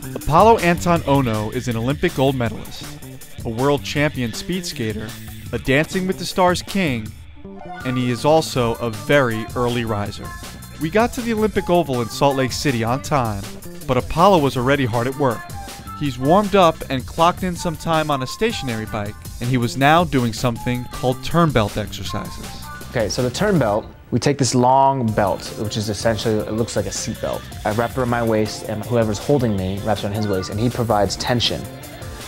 Apolo Ohno is an Olympic gold medalist, a world champion speed skater, a Dancing with the Stars king, and he is also a very early riser. We got to the Olympic Oval in Salt Lake City on time, but Apolo was already hard at work. He's warmed up and clocked in some time on a stationary bike, and he was now doing something called turn belt exercises. Okay, so the turn belt, we take this long belt, which is essentially, it looks like a seat belt. I wrap it around my waist, and whoever's holding me wraps it around his waist, and he provides tension.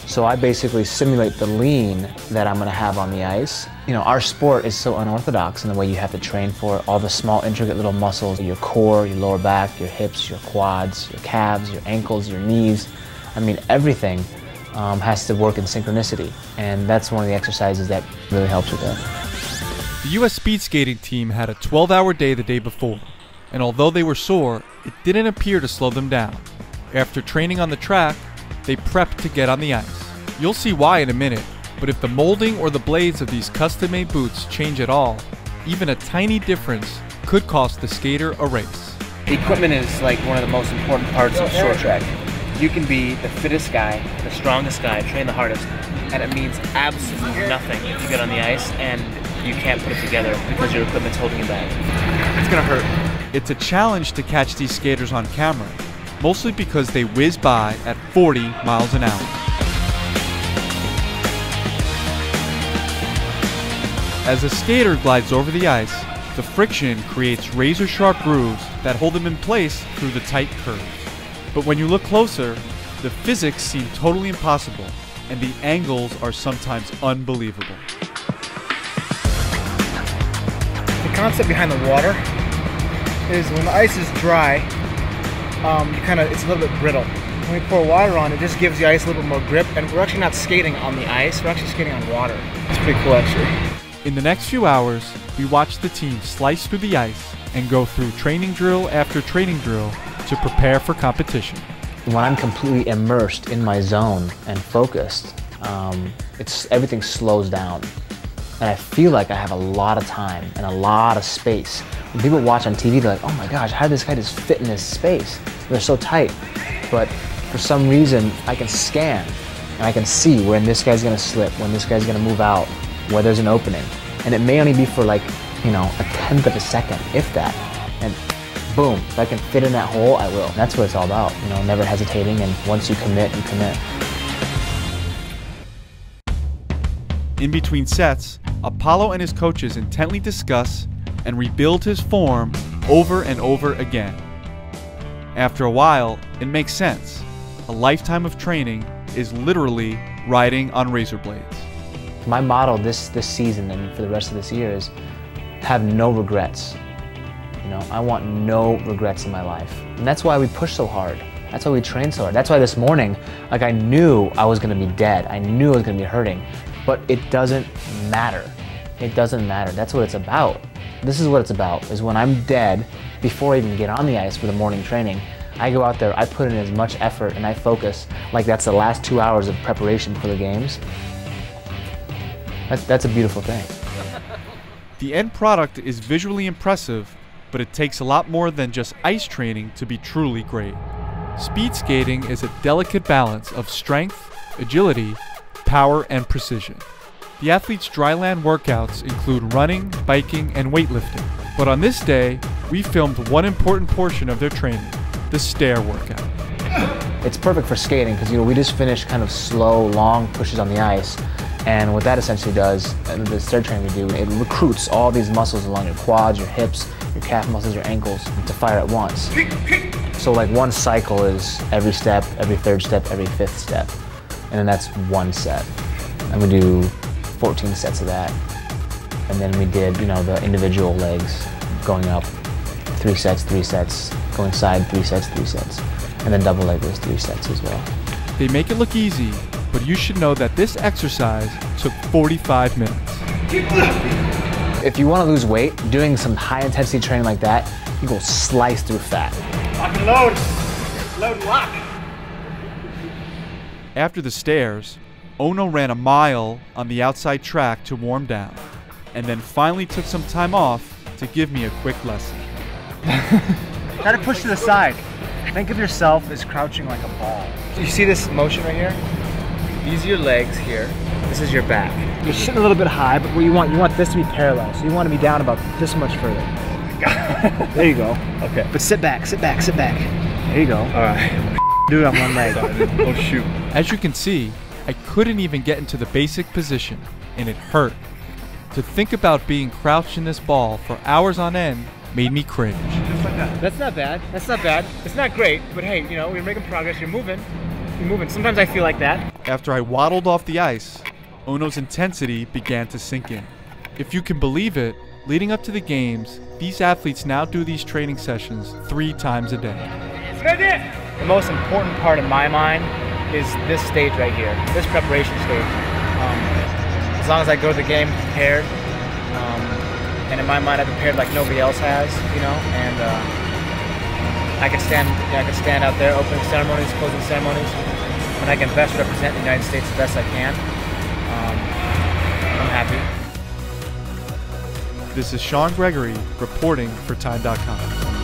So I basically simulate the lean that I'm gonna have on the ice. You know, our sport is so unorthodox in the way you have to train for it. All the small, intricate little muscles, your core, your lower back, your hips, your quads, your calves, your ankles, your knees. I mean, everything has to work in synchronicity, and that's one of the exercises that really helps with that. The U.S. speed skating team had a 12-hour day the day before, and although they were sore, it didn't appear to slow them down. After training on the track, they prepped to get on the ice. You'll see why in a minute, but if the molding or the blades of these custom-made boots change at all, even a tiny difference could cost the skater a race. The equipment is like one of the most important parts of short track. You can be the fittest guy, the strongest guy, train the hardest, and it means absolutely nothing if you get on the ice and you can't put it together because your equipment's holding you back. It's gonna hurt. It's a challenge to catch these skaters on camera, mostly because they whiz by at 40 miles an hour. As a skater glides over the ice, the friction creates razor-sharp grooves that hold them in place through the tight curves. But when you look closer, the physics seem totally impossible, and the angles are sometimes unbelievable. The concept behind the water is when the ice is dry, it's a little bit brittle. When we pour water on, it just gives the ice a little bit more grip, and we're actually not skating on the ice, we're actually skating on water. It's pretty cool, actually. In the next few hours, we watch the team slice through the ice and go through training drill after training drill to prepare for competition. When I'm completely immersed in my zone and focused, everything slows down. And I feel like I have a lot of time and a lot of space. When people watch on TV, they're like, oh my gosh, how did this guy just fit in this space? They're so tight. But for some reason, I can scan and I can see when this guy's gonna slip, when this guy's gonna move out, where there's an opening. And it may only be for like, a 1/10 of a second, if that. And boom, if I can fit in that hole, I will. And that's what it's all about, never hesitating, and once you commit, you commit. In between sets, Apolo and his coaches intently discuss and rebuild his form over and over again. After a while, it makes sense. A lifetime of training is literally riding on razor blades. My motto this season and for the rest of this year is have no regrets. I want no regrets in my life. And that's why we push so hard. That's why we train so hard. That's why this morning, I knew I was gonna be dead. I knew I was gonna be hurting. But it doesn't matter. It doesn't matter. That's what it's about. This is what it's about, is when I'm dead, before I even get on the ice for the morning training, I go out there, I put in as much effort, and I focus like that's the last 2 hours of preparation for the games. That's a beautiful thing. The end product is visually impressive, but it takes a lot more than just ice training to be truly great. Speed skating is a delicate balance of strength, agility, power, and precision. The athletes' Dryland Workouts include running, biking, and weightlifting. But on this day, we filmed one important portion of their training, the Stair Workout. It's perfect for skating because we just finished kind of slow, long pushes on the ice. And what that essentially does, the stair training we do, it recruits all these muscles along your quads, your hips, your calf muscles, your ankles to fire at once. So like one cycle is every step, every third step, every fifth step. And then that's one set. And we do 14 sets of that. And then we did, the individual legs going up, 3 sets, going side, 3 sets. And then double leg was 3 sets as well. They make it look easy, but you should know that this exercise took 45 minutes. If you want to lose weight, doing some high intensity training like that, you go slice through fat. Lock and load. Load and lock. After the stairs, Ohno ran a mile on the outside track to warm down, and then finally took some time off to give me a quick lesson. Try to push to the side. Think of yourself as crouching like a ball. You see this motion right here? These are your legs here. This is your back. You're sitting a little bit high, but what you want this to be parallel. So you want to be down about this much further. There you go. Okay. But sit back, sit back, sit back. There you go. All right. Do it on one leg. Oh shoot. As you can see, I couldn't even get into the basic position, and it hurt. To think about being crouched in this ball for hours on end made me cringe. Just like that. That's not bad. That's not bad. It's not great, but hey, you know, we're making progress. You're moving. You're moving. Sometimes I feel like that. After I waddled off the ice, Ohno's intensity began to sink in. If you can believe it, leading up to the games, these athletes now do these training sessions 3 times a day. The most important part in my mind is this stage right here, this preparation stage. As long as I go to the game prepared, and in my mind I've prepared like nobody else has, you know, and I can stand out there, opening ceremonies, closing ceremonies, and I can best represent the United States the best I can. I'm happy. This is Sean Gregory reporting for Time.com.